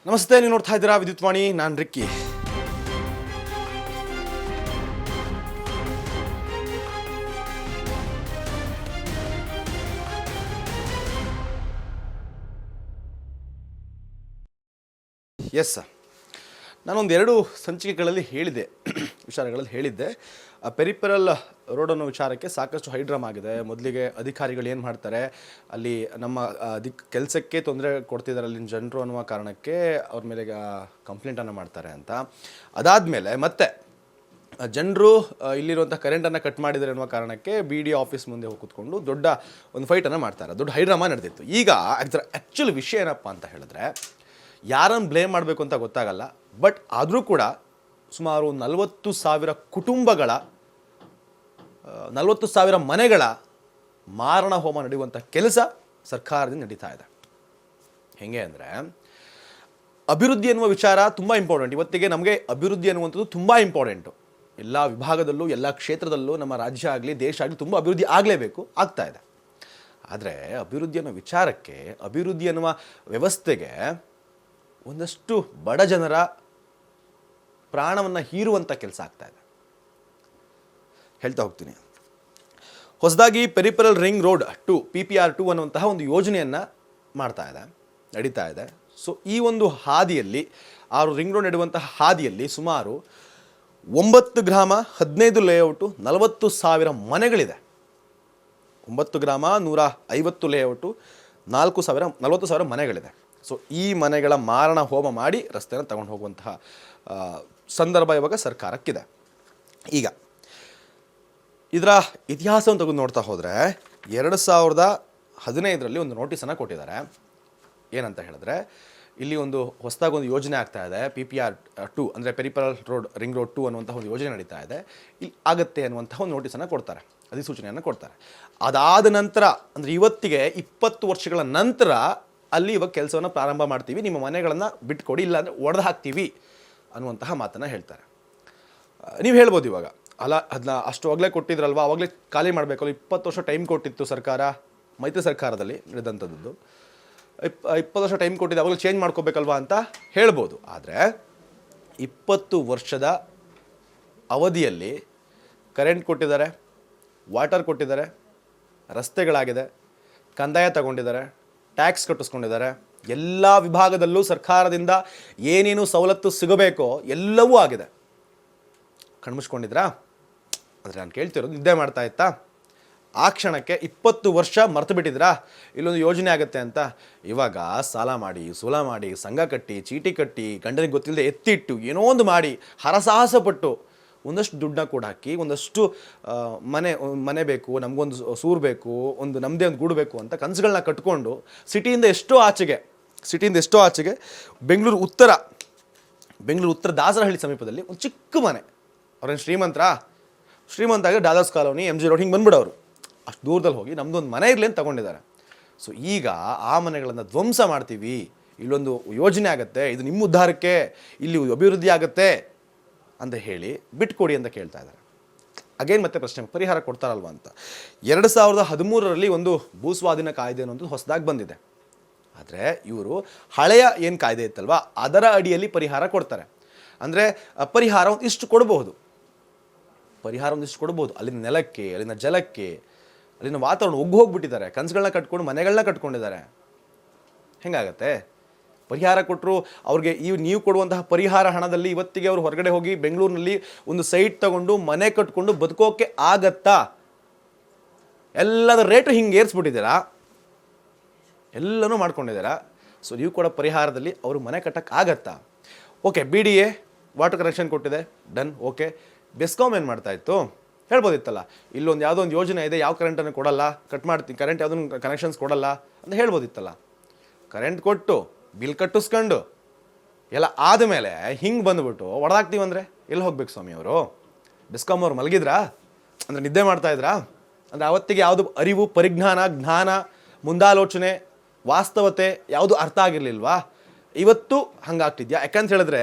ನಮಸ್ತೆ, ನೀವು ನೋಡ್ತಾ ಇದ್ದೀರಾ ವಿದ್ಯುತ್ವಾಣಿ. ನಾನು ರಿಕ್ಕಿ. ಎಸ್ ಸರ್, ನಾನೊಂದು 2 ಸಂಚಿಕೆಗಳಲ್ಲಿ ಹೇಳಿದ್ದೆ, ವಿಚಾರಗಳಲ್ಲಿ ಹೇಳಿದ್ದೆ. ಪೆರಿಪೆರಲ್ ರೋಡ್ ಅನ್ನೋ ವಿಚಾರಕ್ಕೆ ಸಾಕಷ್ಟು ಹೈಡ್ರಾಮ್ ಆಗಿದೆ. ಮೊದಲಿಗೆ ಅಧಿಕಾರಿಗಳು ಏನು ಮಾಡ್ತಾರೆ, ಅಲ್ಲಿ ನಮ್ಮ ಕೆಲಸಕ್ಕೆ ತೊಂದರೆ ಕೊಡ್ತಿದ್ದಾರೆ ಅಲ್ಲಿನ ಜನರು ಅನ್ನುವ ಕಾರಣಕ್ಕೆ ಅವ್ರ ಮೇಲೆ ಕಂಪ್ಲೇಂಟನ್ನು ಮಾಡ್ತಾರೆ ಅಂತ. ಅದಾದಮೇಲೆ ಮತ್ತೆ ಜನರು ಇಲ್ಲಿರುವಂಥ ಕರೆಂಟನ್ನು ಕಟ್ ಮಾಡಿದ್ದಾರೆ ಅನ್ನುವ ಕಾರಣಕ್ಕೆ BDO ಆಫೀಸ್ ಮುಂದೆ ಹೋಗಿ ಕೂತ್ಕೊಂಡು ದೊಡ್ಡ ಒಂದು ಫೈಟನ್ನು ಮಾಡ್ತಾರೆ. ದೊಡ್ಡ ಹೈಡ್ರಾಮಾ ನಡೆದಿತ್ತು. ಈಗ ಅದರ ಆ್ಯಕ್ಚುಲ್ ವಿಷಯ ಏನಪ್ಪ ಅಂತ ಹೇಳಿದ್ರೆ, ಯಾರನ್ನು ಬ್ಲೇಮ್ ಮಾಡಬೇಕು ಅಂತ ಗೊತ್ತಾಗಲ್ಲ. ಬಟ್ ಆದರೂ ಕೂಡ ಸುಮಾರು 40,000 ಕುಟುಂಬಗಳ 40,000 ಮನೆಗಳ ಮಾರಣ ಹೋಮ ನಡೆಯುವಂಥ ಕೆಲಸ ಸರ್ಕಾರದಿಂದ ನಡೀತಾ ಇದೆ. ಹೇಗೆ ಅಂದರೆ, ಅಭಿವೃದ್ಧಿ ಅನ್ನುವ ವಿಚಾರ ತುಂಬ ಇಂಪಾರ್ಟೆಂಟ್. ಇವತ್ತಿಗೆ ನಮಗೆ ಅಭಿವೃದ್ಧಿ ಅನ್ನುವಂಥದ್ದು ತುಂಬ ಇಂಪಾರ್ಟೆಂಟು. ಎಲ್ಲ ವಿಭಾಗದಲ್ಲೂ, ಎಲ್ಲ ಕ್ಷೇತ್ರದಲ್ಲೂ ನಮ್ಮ ರಾಜ್ಯ ಆಗಲಿ, ದೇಶ ಆಗಲಿ ತುಂಬ ಅಭಿವೃದ್ಧಿ ಆಗಲೇಬೇಕು, ಆಗ್ತಾ ಇದೆ. ಆದರೆ ಅಭಿವೃದ್ಧಿ ಅನ್ನೋ ವಿಚಾರಕ್ಕೆ, ಅಭಿವೃದ್ಧಿ ಅನ್ನುವ ವ್ಯವಸ್ಥೆಗೆ ಒಂದಷ್ಟು ಬಡ ಜನರ ಪ್ರಾಣವನ್ನು ಹೀರುವಂಥ ಕೆಲಸ ಆಗ್ತಾ ಇದೆ. ಹೇಳ್ತಾ ಹೋಗ್ತೀನಿ. ಹೊಸದಾಗಿ ಪೆರಿಪೆರಲ್ ರಿಂಗ್ ರೋಡ್ 2 PPR2 ಅನ್ನುವಂತಹ ಒಂದು ಯೋಜನೆಯನ್ನು ನಡೀತಾ ಇದೆ. ಸೊ ಈ ಒಂದು ಹಾದಿಯಲ್ಲಿ, ಆ ರಿಂಗ್ ರೋಡ್ ನಡೆಯುವಂತಹ ಹಾದಿಯಲ್ಲಿ ಸುಮಾರು 9 ಗ್ರಾಮ 15 ಲೇಔಟು 40,000 ಮನೆಗಳಿದೆ. 9 ಗ್ರಾಮ 150 ಲೇಔಟು 40,000 ಮನೆಗಳಿದೆ. ಸೊ ಈ ಮನೆಗಳ ಮಾರಣ ಹೋಮ ಮಾಡಿ ರಸ್ತೆಯನ್ನು ತಗೊಂಡು ಹೋಗುವಂತಹ ಸಂದರ್ಭ ಇವಾಗ ಸರ್ಕಾರಕ್ಕಿದೆ. ಈಗ ಇದರ ಇತಿಹಾಸವನ್ನು ತೆಗೆದು ನೋಡ್ತಾ ಹೋದರೆ, 2015ರಲ್ಲಿ ಒಂದು ನೋಟಿಸನ್ನು ಕೊಟ್ಟಿದ್ದಾರೆ. ಏನಂತ ಹೇಳಿದ್ರೆ, ಇಲ್ಲಿ ಒಂದು ಹೊಸದಾಗಿ ಒಂದು ಯೋಜನೆ ಆಗ್ತಾ ಇದೆ, PPR2 ಅಂದರೆ ಪೆರಿಪೆರಲ್ ರಿಂಗ್ ರೋಡ್ 2 ಅನ್ನುವಂಥ ಒಂದು ಯೋಜನೆ ನಡೀತಾ ಇದೆ, ಇಲ್ಲಿ ಆಗುತ್ತೆ ಅನ್ನುವಂಥ ಒಂದು ನೋಟಿಸನ್ನು ಕೊಡ್ತಾರೆ, ಅಧಿಸೂಚನೆಯನ್ನು ಕೊಡ್ತಾರೆ. ಅದಾದ ನಂತರ ಅಂದರೆ ಇವತ್ತಿಗೆ 20 ವರ್ಷಗಳ ನಂತರ ಅಲ್ಲಿ ಇವಾಗ ಕೆಲಸವನ್ನು ಪ್ರಾರಂಭ ಮಾಡ್ತೀವಿ, ನಿಮ್ಮ ಮನೆಗಳನ್ನು ಬಿಟ್ಕೊಡಿ, ಇಲ್ಲಾಂದರೆ ಒಡೆದು ಹಾಕ್ತೀವಿ ಅನ್ನುವಂತಹ ಮಾತನ್ನು ಹೇಳ್ತಾರೆ. ನೀವು ಹೇಳ್ಬೋದು ಇವಾಗ, ಅಲ್ಲ ಅದನ್ನ ಅಷ್ಟು ಆಗಲೇ ಕೊಟ್ಟಿದ್ರಲ್ವ, ಆವಾಗಲೇ ಖಾಲಿ ಮಾಡಬೇಕಲ್ಲ, 20 ವರ್ಷ ಟೈಮ್ ಕೊಟ್ಟಿತ್ತು ಸರ್ಕಾರ, ಮೈತ್ರಿ ಸರ್ಕಾರದಲ್ಲಿ ನಡೆದಂಥದ್ದು. 20 ವರ್ಷ ಟೈಮ್ ಕೊಟ್ಟಿದ್ದು, ಅವಾಗಲೇ ಚೇಂಜ್ ಮಾಡ್ಕೋಬೇಕಲ್ವಾ ಅಂತ ಹೇಳ್ಬೋದು. ಆದರೆ 20 ವರ್ಷದ ಅವಧಿಯಲ್ಲಿ ಕರೆಂಟ್ ಕೊಟ್ಟಿದ್ದಾರೆ, ವಾಟರ್ ಕೊಟ್ಟಿದ್ದಾರೆ, ರಸ್ತೆಗಳಾಗಿದೆ, ಕಂದಾಯ ತಗೊಂಡಿದ್ದಾರೆ, ಟ್ಯಾಕ್ಸ್ ಕಟ್ಟಿಸ್ಕೊಂಡಿದ್ದಾರೆ. ಎಲ್ಲ ವಿಭಾಗದಲ್ಲೂ ಸರ್ಕಾರದಿಂದ ಏನೇನು ಸವಲತ್ತು ಸಿಗಬೇಕೋ ಎಲ್ಲವೂ ಆಗಿದೆ. ಕಣ್ಮುಚ್ಕೊಂಡಿದ್ರಾ? ಅಂದರೆ ನಾನು ಕೇಳ್ತಿರೋದು, ನಿದ್ದೆ ಮಾಡ್ತಾ ಇತ್ತಾ? ಆ ಕ್ಷಣಕ್ಕೆ 20 ವರ್ಷ ಮರ್ತು ಬಿಟ್ಟಿದ್ರಾ ಇಲ್ಲೊಂದು ಯೋಜನೆ ಆಗುತ್ತೆ ಅಂತ? ಇವಾಗ ಸಾಲ ಮಾಡಿ, ಸೂಲ ಮಾಡಿ, ಸಂಘ ಕಟ್ಟಿ, ಚೀಟಿ ಕಟ್ಟಿ, ಗಂಡನಿಗೆ ಗೊತ್ತಿಲ್ಲದೆ ಎತ್ತಿಟ್ಟು ಏನೋ ಒಂದು ಮಾಡಿ ಹರಸಾಹಸಪಟ್ಟು ಒಂದಷ್ಟು ದುಡ್ಡನ್ನ ಕೂಡ ಹಾಕಿ, ಒಂದಷ್ಟು ಮನೆ ಬೇಕು, ನಮಗೊಂದು ಸೂರು ಬೇಕು, ಒಂದು ನಮ್ಮದೇ ಒಂದು ಗೂಡು ಬೇಕು ಅಂತ ಕನಸುಗಳನ್ನ ಕಟ್ಕೊಂಡು ಸಿಟಿಯಿಂದ ಎಷ್ಟೋ ಆಚೆಗೆ ಬೆಂಗಳೂರು ಉತ್ತರ ದಾಸರಹಳ್ಳಿ ಸಮೀಪದಲ್ಲಿ ಒಂದು ಚಿಕ್ಕ ಮನೆ, ಅವ್ರೇನು ಶ್ರೀಮಂತಾಗಿ ಡಾಲರ್ಸ್ ಕಾಲೋನಿ, MG ರೋಡ್ ಹಿಂಗೆ ಬಂದ್ಬಿಡೋರು, ಅಷ್ಟು ದೂರದಲ್ಲಿ ಹೋಗಿ ನಮ್ಮದೊಂದು ಮನೆ ಇರಲಿ ಅಂತ ತಗೊಂಡಿದ್ದಾರೆ. ಸೊ ಈಗ ಆ ಮನೆಗಳನ್ನು ಧ್ವಂಸ ಮಾಡ್ತೀವಿ, ಇಲ್ಲೊಂದು ಯೋಜನೆ ಆಗುತ್ತೆ, ಇದು ನಿಮ್ಮ ಉದ್ಧಾರಕ್ಕೆ, ಇಲ್ಲಿ ಅಭಿವೃದ್ಧಿ ಆಗುತ್ತೆ ಅಂತ ಹೇಳಿ ಬಿಟ್ಕೊಡಿ ಅಂತ ಕೇಳ್ತಾ ಇದ್ದಾರೆ. ಅಗೇನ್ ಮತ್ತೆ ಪ್ರಶ್ನೆ, ಪರಿಹಾರ ಕೊಡ್ತಾರಲ್ವ ಅಂತ. 2013ರಲ್ಲಿ ಒಂದು ಭೂಸ್ವಾಧೀನ ಕಾಯ್ದೆ ಅನ್ನೋದು ಹೊಸದಾಗಿ ಬಂದಿದೆ. ಆದರೆ ಇವರು ಹಳೆಯ ಏನು ಕಾಯ್ದೆ ಇತ್ತಲ್ವ, ಅದರ ಅಡಿಯಲ್ಲಿ ಪರಿಹಾರ ಕೊಡ್ತಾರೆ. ಅಂದರೆ ಪರಿಹಾರ ಒಂದಿಷ್ಟು ಕೊಡ್ಬೋದು, ಅಲ್ಲಿನ ನೆಲಕ್ಕೆ, ಅಲ್ಲಿನ ಜಲಕ್ಕೆ, ಅಲ್ಲಿನ ವಾತಾವರಣ ಹೋಗ್ಬಿಟ್ಟಿದ್ದಾರೆ, ಕನಸುಗಳನ್ನ ಕಟ್ಕೊಂಡು ಮನೆಗಳನ್ನ ಕಟ್ಕೊಂಡಿದ್ದಾರೆ. ಹೆಂಗಾಗತ್ತೆ? ಪರಿಹಾರ ಕೊಟ್ಟರು ಅವ್ರಿಗೆ ನೀವು ಕೊಡುವಂತಹ ಪರಿಹಾರ ಹಣದಲ್ಲಿ ಇವತ್ತಿಗೆ ಅವರು ಹೊರಗಡೆ ಹೋಗಿ ಬೆಂಗಳೂರಿನಲ್ಲಿ ಒಂದು ಸೈಟ್ ತಗೊಂಡು ಮನೆ ಕಟ್ಕೊಂಡು ಬದುಕೋಕೆ ಆಗತ್ತಾ? ಎಲ್ಲದ ರೇಟು ಹಿಂಗೆ ಏರಿಸ್ಬಿಟ್ಟಿದ್ದೀರಾ, ಎಲ್ಲನೂ ಮಾಡ್ಕೊಂಡಿದ್ದೀರಾ. ಸೊ ನೀವು ಕೊಡೋ ಪರಿಹಾರದಲ್ಲಿ ಅವರು ಮನೆ ಕಟ್ಟಕ್ಕೆ ಆಗತ್ತಾ? ಓಕೆ, BDA ವಾಟರ್ ಕನೆಕ್ಷನ್ ಕೊಟ್ಟಿದೆ, ಡನ್, ಓಕೆ. ಬೆಸ್ಕಾಮ್ ಏನು ಮಾಡ್ತಾ ಇತ್ತು? ಹೇಳ್ಬೋದಿತ್ತಲ್ಲ, ಇಲ್ಲೊಂದು ಯಾವುದೋ ಒಂದು ಯೋಜನೆ ಇದೆ, ಯಾವ ಕರೆಂಟನ್ನು ಕೊಡಲ್ಲ, ಕಟ್ ಮಾಡ್ತೀನಿ, ಕರೆಂಟ್ ಯಾವುದನ್ನು ಕನೆಕ್ಷನ್ಸ್ ಕೊಡಲ್ಲ ಅಂತ ಹೇಳ್ಬೋದಿತ್ತಲ್ಲ. ಕರೆಂಟ್ ಕೊಟ್ಟು ಬಿಲ್ ಕಟ್ಟಿಸ್ಕೊಂಡು ಎಲ್ಲ ಆದಮೇಲೆ ಹಿಂಗೆ ಬಂದುಬಿಟ್ಟು ಹೊಡೆದಾಕ್ತೀವಂದರೆ ಎಲ್ಲಿ ಹೋಗ್ಬೇಕು ಸ್ವಾಮಿ ಅವರು? ಬೆಸ್ಕಾಮ್ ಅವ್ರು ಮಲಗಿದ್ರಾ? ಅಂದರೆ ನಿದ್ದೆ ಮಾಡ್ತಾಯಿದ್ರಾ? ಅಂದರೆ ಅವತ್ತಿಗೆ ಯಾವುದು ಅರಿವು, ಪರಿಜ್ಞಾನ, ಜ್ಞಾನ, ಮುಂದಾಲೋಚನೆ, ವಾಸ್ತವತೆ ಯಾವುದು ಅರ್ಥ ಆಗಿರಲಿಲ್ವಾ? ಇವತ್ತು ಹಂಗಾಗ್ತಿದ್ಯಾ? ಯಾಕಂತ ಹೇಳಿದ್ರೆ,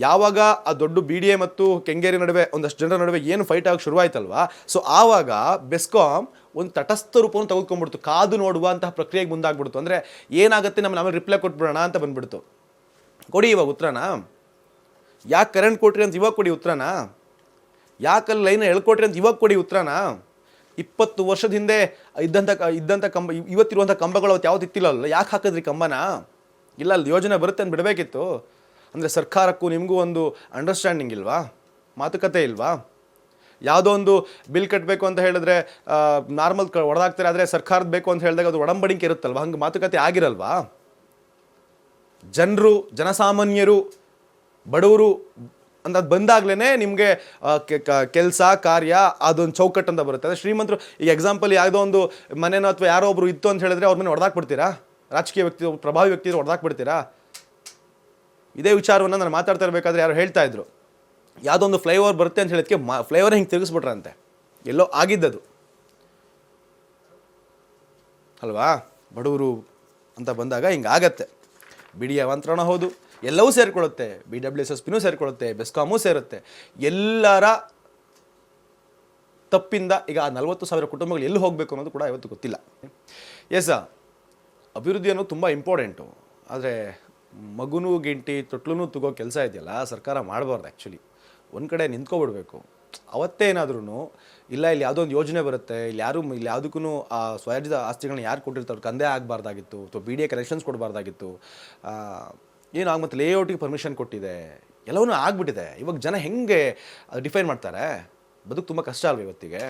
ಯಾವಾಗ ಆ ದೊಡ್ಡ BDA ಮತ್ತು ಕೆಂಗೇರಿ ನಡುವೆ ಒಂದಷ್ಟು ಜನರ ನಡುವೆ ಏನು ಫೈಟ್ ಆಗಿ ಶುರುವಾಯ್ತಲ್ವಾ, ಸೊ ಆವಾಗ ಬೆಸ್ಕಾಮ್ ಒಂದು ತಟಸ್ಥ ರೂಪವನ್ನು ತೆಗೆದುಕೊಂಡ್ಬಿಡ್ತು, ಕಾದು ನೋಡುವಂತಹ ಪ್ರಕ್ರಿಯೆಗೆ ಮುಂದಾಗ್ಬಿಡ್ತು. ಅಂದರೆ ಏನಾಗುತ್ತೆ, ಆಮೇಲೆ ರಿಪ್ಲೈ ಕೊಟ್ಬಿಡೋಣ ಅಂತ ಬಂದ್ಬಿಡ್ತು. ಕೊಡಿ ಇವಾಗ ಉತ್ತರನಾ. ಯಾಕೆ ಕರೆಂಟ್ ಕೊಟ್ರಿ ಅಂತ ಇವಾಗ ಕೊಡಿ ಉತ್ತರನಾ. ಯಾಕಲ್ಲಿ ಲೈನ್ ಎಳ್ಕೊಟ್ರಿ ಅಂತ ಇವಾಗ ಕೊಡಿ ಉತ್ತರನಾ. 20 ವರ್ಷದ ಹಿಂದೆ ಇದ್ದಂಥ ಕಂಬ, ಇವತ್ತಿರುವಂಥ ಕಂಬಗಳು ಅವತ್ತು ಯಾವತ್ತು ಇತ್ತಿಲ್ಲಲ್ಲ, ಯಾಕೆ ಹಾಕಿದ್ರಿ ಕಂಬನ? ಇಲ್ಲ ಅಲ್ಲಿ ಯೋಜನೆ ಬರುತ್ತೆ ಅಂತ ಬಿಡಬೇಕಿತ್ತು. ಅಂದರೆ ಸರ್ಕಾರಕ್ಕೂ ನಿಮಗೂ ಒಂದು ಅಂಡರ್ಸ್ಟ್ಯಾಂಡಿಂಗ್ ಇಲ್ವಾ, ಮಾತುಕತೆ ಇಲ್ವಾ? ಯಾವುದೋ ಒಂದು ಬಿಲ್ ಕಟ್ಟಬೇಕು ಅಂತ ಹೇಳಿದ್ರೆ ನಾರ್ಮಲ್ ಹೊಡೆದಾಗ್ತಾರೆ, ಆದರೆ ಸರ್ಕಾರದ ಬೇಕು ಅಂತ ಹೇಳಿದಾಗ ಅದು ಒಡಂಬಡಿಕೆ ಇರುತ್ತಲ್ವ, ಹಂಗೆ ಮಾತುಕತೆ ಆಗಿರಲ್ವಾ? ಜನರು, ಜನಸಾಮಾನ್ಯರು, ಬಡವರು ಅಂತ ಬಂದಾಗ್ಲೇ ನಿಮಗೆ ಕೆಲಸ ಕಾರ್ಯ ಅದೊಂದು ಚೌಕಟ್ಟು ಅಂತ ಬರುತ್ತೆ. ಅದೇ ಶ್ರೀಮಂತರು, ಈಗ ಎಕ್ಸಾಂಪಲ್ ಯಾವುದೋ ಒಂದು ಮನೆನೋ ಅಥವಾ ಯಾರೋ ಒಬ್ರು ಇತ್ತು ಅಂತ ಹೇಳಿದ್ರೆ ಅವ್ರ ಮನೆ ಹೊಡೆದಾಕ್ಬಿಡ್ತೀರಾ? ರಾಜಕೀಯ ವ್ಯಕ್ತಿ, ಪ್ರಭಾವಿ ವ್ಯಕ್ತಿ ಹೊಡೆದಾಕ್ಬಿಡ್ತೀರಾ? ಇದೇ ವಿಚಾರವನ್ನು ನಾನು ಮಾತಾಡ್ತಾ ಇರಬೇಕಾದ್ರೆ ಯಾರು ಹೇಳ್ತಾ ಇದ್ರು, ಯಾವುದೋ ಒಂದು ಫ್ಲೈಓವರ್ ಬರುತ್ತೆ ಅಂತ ಹೇಳಿದಕ್ಕೆ ಫ್ಲೈಓವರ್ ಹಿಂಗೆ ತಿರುಗಿಸ್ಬಿಟ್ರಂತೆ, ಎಲ್ಲೋ ಆಗಿದ್ದದು ಅಲ್ವಾ? ಬಡವರು ಅಂತ ಬಂದಾಗ ಹಿಂಗಾಗತ್ತೆ. ಬಿಡಿ ಅವಾಂತರಣ ಹೌದು, ಎಲ್ಲವೂ ಸೇರಿಕೊಳ್ಳುತ್ತೆ, BWSSBನೂ ಸೇರಿಕೊಳ್ಳುತ್ತೆ, ಬೆಸ್ಕಾಮೂ ಸೇರುತ್ತೆ. ಎಲ್ಲರ ತಪ್ಪಿಂದ ಈಗ ಆ 40,000 ಕುಟುಂಬಗಳು ಎಲ್ಲಿ ಹೋಗಬೇಕು ಅನ್ನೋದು ಕೂಡ ಇವತ್ತು ಗೊತ್ತಿಲ್ಲ. ಅಭಿವೃದ್ಧಿ ಅನ್ನೋದು ತುಂಬ ಇಂಪಾರ್ಟೆಂಟು, ಆದರೆ ಮಗುನೂ ಗಿಂಟಿ ತೊಟ್ಲೂ ತುಗೋ ಕೆಲಸ ಇದೆಯಲ್ಲ, ಸರ್ಕಾರ ಮಾಡಬಾರ್ದು. ಆ್ಯಕ್ಚುಲಿ ಒಂದು ಕಡೆ ನಿಂತ್ಕೊಬಿಡ್ಬೇಕು. ಅವತ್ತೇ ಏನಾದ್ರೂ ಇಲ್ಲ, ಇಲ್ಲಿ ಯಾವುದೋ ಒಂದು ಯೋಜನೆ ಬರುತ್ತೆ, ಇಲ್ಲಿ ಯಾವುದಕ್ಕೂ ಆ ಸ್ವಯಾರ್ಜಿತ ಆಸ್ತಿಗಳನ್ನ ಯಾರು ಕೊಟ್ಟಿರ್ತಾರೆ ಕಂದೇ ಆಗಬಾರ್ದಾಗಿತ್ತು, ಅಥವಾ BDA ಕನೆಕ್ಷನ್ಸ್ ಕೊಡಬಾರ್ದಾಗಿತ್ತು. ಏನು ಮತ್ತು ಲೇಔಟಿಗೆ ಪರ್ಮಿಷನ್ ಕೊಟ್ಟಿದೆ, ಎಲ್ಲವನ್ನೂ ಆಗ್ಬಿಟ್ಟಿದೆ. ಇವಾಗ ಜನ ಹೆಂಗೆ ಡಿಫೈನ್ ಮಾಡ್ತಾರೆ? ಬದುಕು ತುಂಬ ಕಷ್ಟ ಅಲ್ವ ಇವತ್ತಿಗೆ.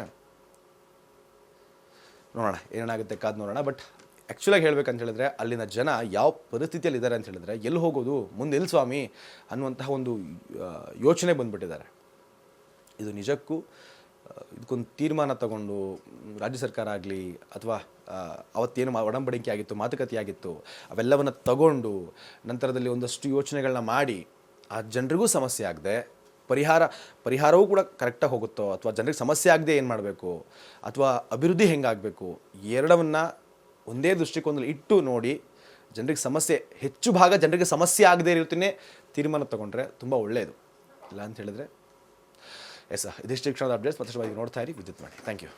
ನೋಡೋಣ ಏನಾಗುತ್ತೆ, ಕಾದು ನೋಡೋಣ. ಬಟ್ ಆ್ಯಕ್ಚುಲಾಗಿ ಹೇಳ್ಬೇಕಂತ ಹೇಳಿದ್ರೆ ಅಲ್ಲಿನ ಜನ ಯಾವ ಪರಿಸ್ಥಿತಿಯಲ್ಲಿ ಇದ್ದಾರೆ ಅಂತ ಹೇಳಿದ್ರೆ, ಎಲ್ಲಿ ಹೋಗೋದು, ಮುಂದೆ ಎಲ್ಲಿ ಸ್ವಾಮಿ ಅನ್ನುವಂತಹ ಒಂದು ಯೋಚನೆ ಬಂದುಬಿಟ್ಟಿದ್ದಾರೆ. ಇದು ನಿಜಕ್ಕೂ ಇದಕ್ಕೊಂದು ತೀರ್ಮಾನ ತಗೊಂಡು ರಾಜ್ಯ ಸರ್ಕಾರ ಆಗಲಿ ಅಥವಾ ಅವತ್ತೇನು ಒಡಂಬಡಿಕೆ ಆಗಿತ್ತು, ಮಾತುಕತೆ ಆಗಿತ್ತು, ಅವೆಲ್ಲವನ್ನು ತಗೊಂಡು ನಂತರದಲ್ಲಿ ಒಂದಷ್ಟು ಯೋಚನೆಗಳನ್ನ ಮಾಡಿ ಆ ಜನರಿಗೂ ಸಮಸ್ಯೆ ಆಗದೆ ಪರಿಹಾರವೂ ಕೂಡ ಕರೆಕ್ಟಾಗಿ ಹೋಗುತ್ತೋ, ಅಥವಾ ಜನರಿಗೆ ಸಮಸ್ಯೆ ಆಗದೆ ಏನು ಮಾಡಬೇಕು, ಅಥವಾ ಅಭಿವೃದ್ಧಿ ಹೆಂಗಾಗಬೇಕು, ಎರಡವನ್ನು ಒಂದೇ ದೃಷ್ಟಿಕೋನದಲ್ಲಿ ಇಟ್ಟು ನೋಡಿ ಜನರಿಗೆ ಸಮಸ್ಯೆ, ಹೆಚ್ಚು ಭಾಗ ಜನರಿಗೆ ಸಮಸ್ಯೆ ಆಗದೆ ಇರುತ್ತೇ ತೀರ್ಮಾನ ತಗೊಂಡ್ರೆ ತುಂಬ ಒಳ್ಳೆಯದು. ಇಲ್ಲ ಅಂತ ಹೇಳಿದ್ರೆ ಇದಿಷ್ಟು ಕ್ಷಣದ ಅಪ್ಡೇಟ್ಸ್. ಮತ್ತಷ್ಟು ನೋಡ್ತಾ ಇರಿ ವಿದ್ಯುತ್ ವಾಣಿ. Thank you.